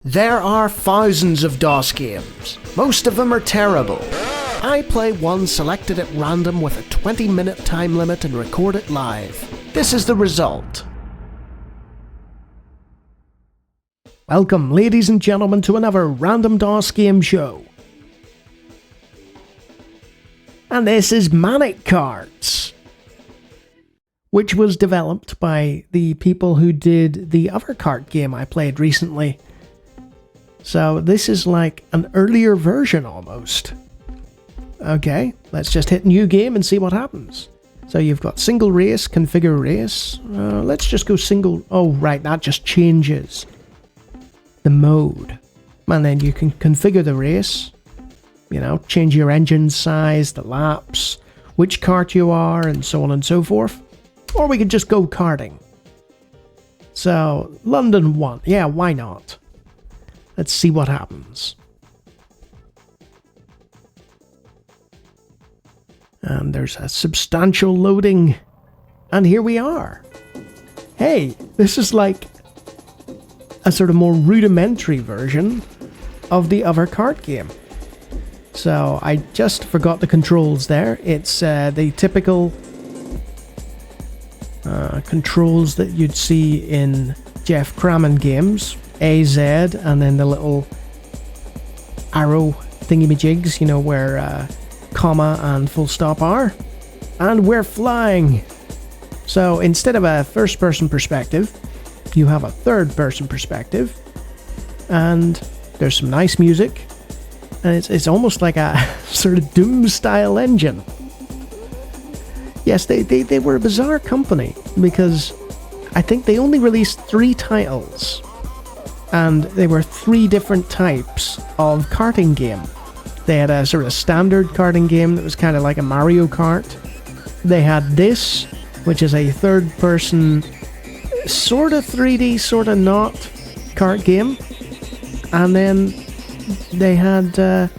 There are thousands of DOS games. Most of them are terrible. I play one selected at random with a 20-minute time limit and record it live. This is the result. Welcome, ladies and gentlemen, to another Random DOS Game Show. And this is Manic Karts, which was developed by the people who did the other kart game I played recently. So this is like an earlier version almost. Okay, let's just hit new game and see what happens. So you've got single race, configure race. Let's just go single. Oh right, that just changes the mode. And then you can configure the race. You know, change your engine size, the laps, which kart you are, and so on and so forth. Or we could just go karting. So, London 1. Yeah, why not? Let's see what happens. And there's a substantial loading. And here we are. Hey, this is like a sort of more rudimentary version of the other kart game. So I just forgot the controls there. It's the typical controls that you'd see in Jeff Crammond games. A, Z, and then the little arrow thingy-majigs, you know, where comma and full stop are. And we're flying! So instead of a first-person perspective, you have a third-person perspective. And there's some nice music. And it's almost like a sort of Doom-style engine. Yes, they were a bizarre company, because I think they only released 3 titles. And they were 3 different types of karting game. They had a sort of standard karting game that was kind of like a Mario Kart. They had this, which is a third-person, sort of 3D, sort of not, kart game. And then they had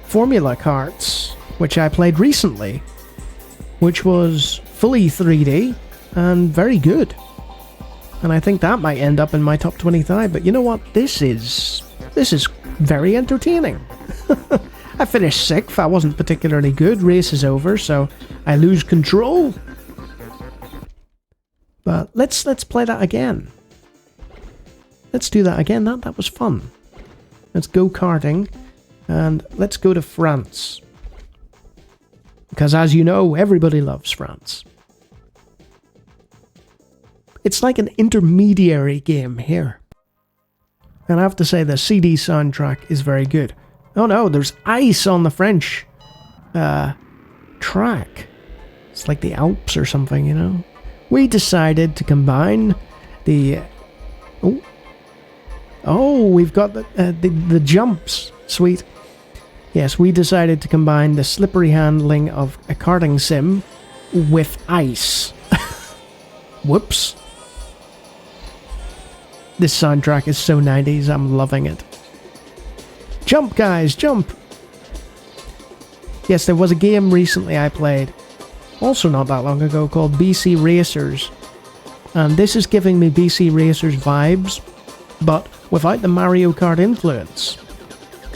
Formula Karts, which I played recently, which was fully 3D and very good. And I think that might end up in my top 25, but you know what? This is very entertaining. I finished 6th, I wasn't particularly good, race is over, so I lose control. But let's play that again. Let's do that again, that was fun. Let's go karting, and let's go to France. Because as you know, everybody loves France. It's like an intermediary game here. And I have to say the CD soundtrack is very good. Oh no, there's ice on the French track. It's like the Alps or something, you know. We decided to combine the... Oh, we've got the jumps. Sweet. Yes, we decided to combine the slippery handling of a karting sim with ice. Whoops. This soundtrack is so 90s, I'm loving it. Jump, guys, jump! Yes, there was a game recently I played, also not that long ago, called BC Racers. And this is giving me BC Racers vibes, but without the Mario Kart influence.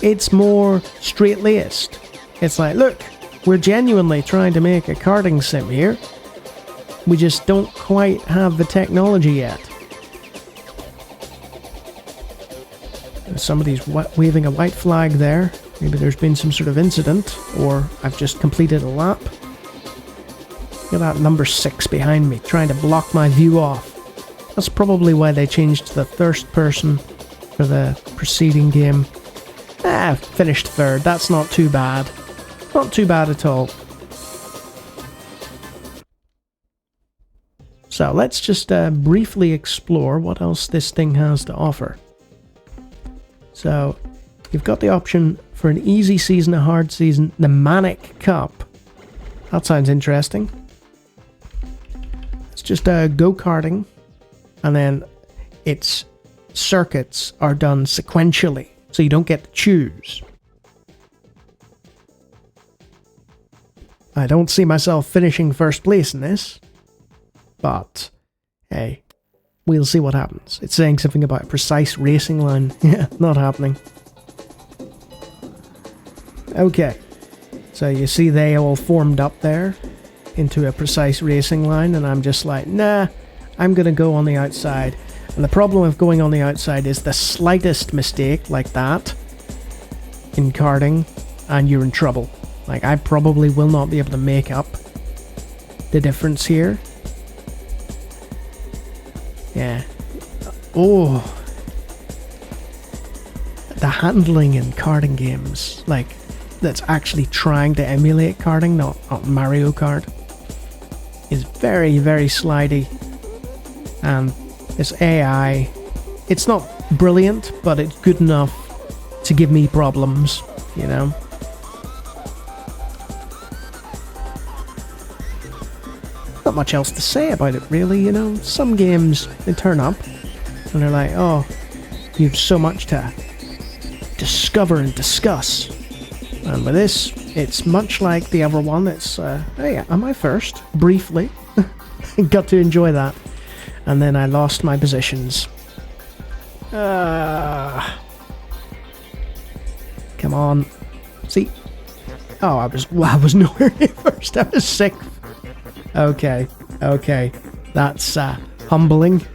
It's more straight-laced. It's like, look, we're genuinely trying to make a karting sim here. We just don't quite have the technology yet. Somebody's waving a white flag there. Maybe there's been some sort of incident, or I've just completed a lap. Look at that number 6 behind me, trying to block my view off. That's probably why they changed to the first person for the preceding game. Finished 3rd, that's not too bad. Not too bad at all. So let's just briefly explore what else this thing has to offer. So, you've got the option for an easy season, a hard season, the Manic Cup. That sounds interesting. It's just go-karting, and then its circuits are done sequentially, so you don't get to choose. I don't see myself finishing first place in this, but hey, we'll see what happens. It's saying something about a precise racing line. Yeah, not happening. Okay. So you see they all formed up there into a precise racing line, and I'm just like, nah, I'm going to go on the outside. And the problem with going on the outside is the slightest mistake like that in karting, and you're in trouble. Like, I probably will not be able to make up the difference here. Yeah. Oh. The handling in karting games, like, that's actually trying to emulate karting, not Mario Kart, is very, very slidey. And this AI, it's not brilliant, but it's good enough to give me problems, you know? Not much else to say about it, really, you know? Some games, they turn up, and they're like, oh, you have so much to discover and discuss. And with this, it's much like the other one. It's, hey, am I first? Briefly. Got to enjoy that. And then I lost my positions. Come on. See? Oh, I was nowhere near first. I was sixth. Okay. That's humbling.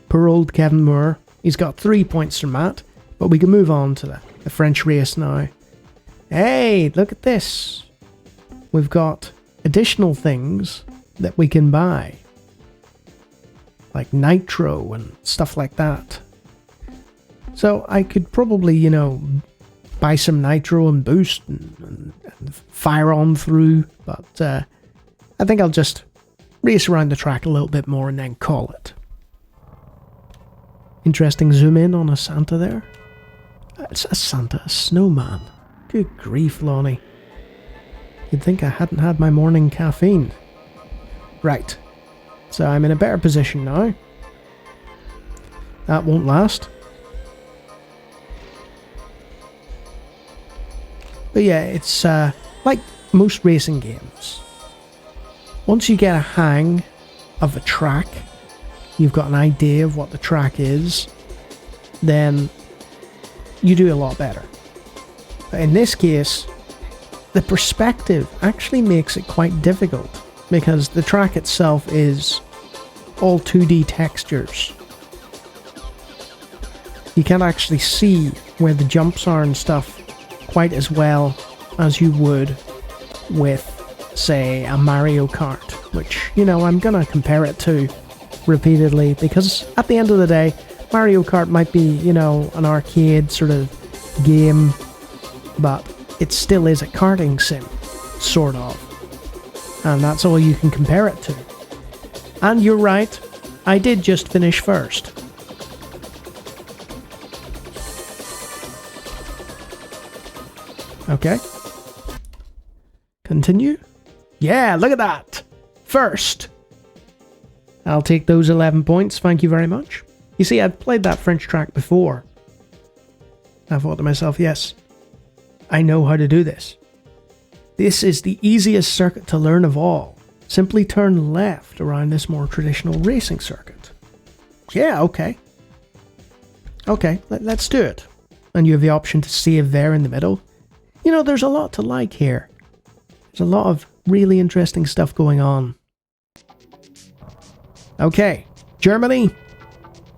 Poor old Kevin Moore. He's got 3 points from that, but we can move on to the French race now. Hey, look at this. We've got additional things that we can buy, like nitro and stuff like that. So I could probably, you know, buy some nitro and boost and fire on through, but I think I'll just race around the track a little bit more and then call it. Interesting zoom in on a Santa there. It's a Santa, a snowman. Good grief, Lawnie. You'd think I hadn't had my morning caffeine. Right. So I'm in a better position now. That won't last. But yeah, it's like most racing games. Once you get a hang of a track, you've got an idea of what the track is, then you do a lot better. But in this case, the perspective actually makes it quite difficult, because the track itself is all 2D textures. You can't actually see where the jumps are and stuff quite as well as you would with, say, a Mario Kart, which, you know, I'm gonna compare it to repeatedly, because at the end of the day, Mario Kart might be, you know, an arcade sort of game, but it still is a karting sim, sort of. And that's all you can compare it to. And you're right, I did just finish first. Okay. Continue. Yeah, look at that! First! I'll take those 11 points, thank you very much. You see, I've played that French track before. I thought to myself, yes, I know how to do this. This is the easiest circuit to learn of all. Simply turn left around this more traditional racing circuit. Yeah, okay. Okay, let's do it. And you have the option to save there in the middle. You know, there's a lot to like here. There's a lot of really interesting stuff going on. Okay, Germany,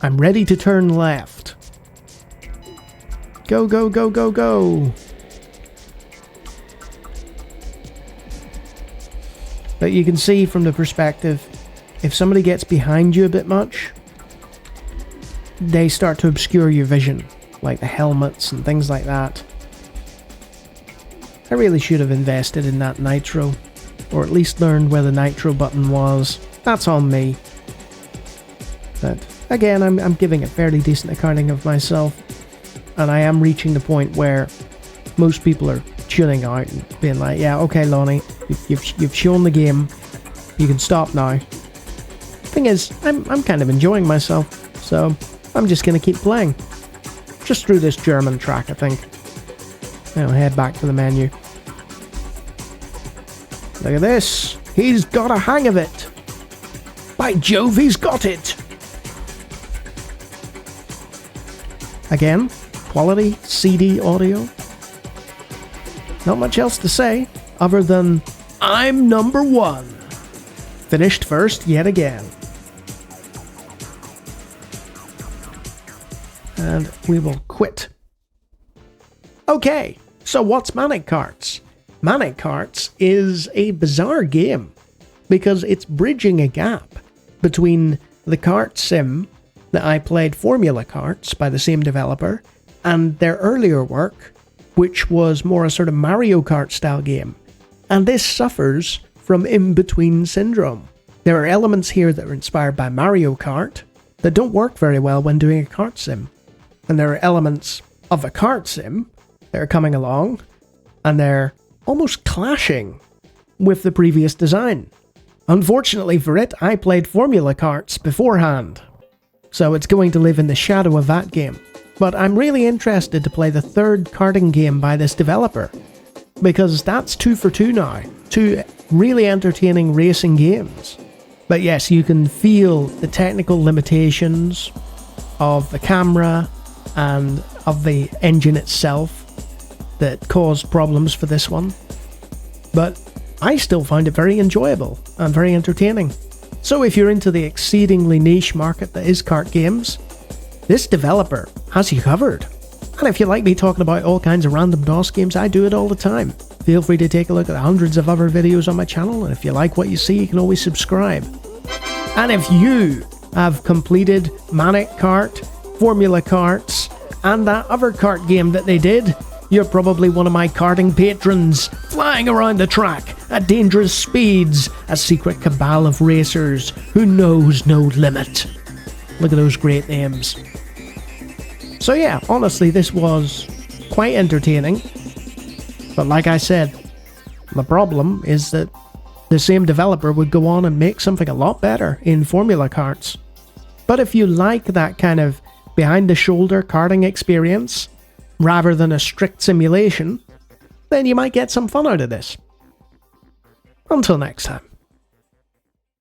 I'm ready to turn left. Go, go, go, go, go. But you can see from the perspective, if somebody gets behind you a bit much, they start to obscure your vision, like the helmets and things like that. I really should have invested in that nitro, or at least learned where the nitro button was. That's on me. But again, I'm giving a fairly decent accounting of myself, and I am reaching the point where most people are tuning out and being like, yeah, okay, Lawnie, you've shown the game, you can stop now. Thing is, I'm kind of enjoying myself, so I'm just going to keep playing. Just through this German track, I think. I'll head back to the menu. Look at this. He's got a hang of it. By Jove, he's got it. Again, quality CD audio. Not much else to say other than I'm number one. Finished first yet again. And we will quit. Okay, so what's Manic Karts? Manic Karts is a bizarre game because it's bridging a gap between the kart sim that I played, Formula Karts, by the same developer, and their earlier work, which was more a sort of Mario Kart style game. And this suffers from in-between syndrome. There are elements here that are inspired by Mario Kart that don't work very well when doing a kart sim. And there are elements of a kart sim that are coming along, and they're almost clashing with the previous design. Unfortunately for it, I played Formula Karts beforehand, so it's going to live in the shadow of that game. But I'm really interested to play the third karting game by this developer, because that's 2 for 2 now. 2 really entertaining racing games. But yes, you can feel the technical limitations of the camera and of the engine itself that caused problems for this one. But I still find it very enjoyable and very entertaining. So if you're into the exceedingly niche market that is kart games, this developer has you covered. And if you like me talking about all kinds of random DOS games, I do it all the time. Feel free to take a look at the hundreds of other videos on my channel, and if you like what you see, you can always subscribe. And if you have completed Manic Kart, Formula Karts, and that other kart game that they did, you're probably one of my karting patrons, flying around the track at dangerous speeds, a secret cabal of racers who knows no limit. Look at those great names. So yeah, honestly, this was quite entertaining. But like I said, the problem is that the same developer would go on and make something a lot better in Formula Karts. But if you like that kind of behind-the-shoulder karting experience, rather than a strict simulation, then you might get some fun out of this. Until next time.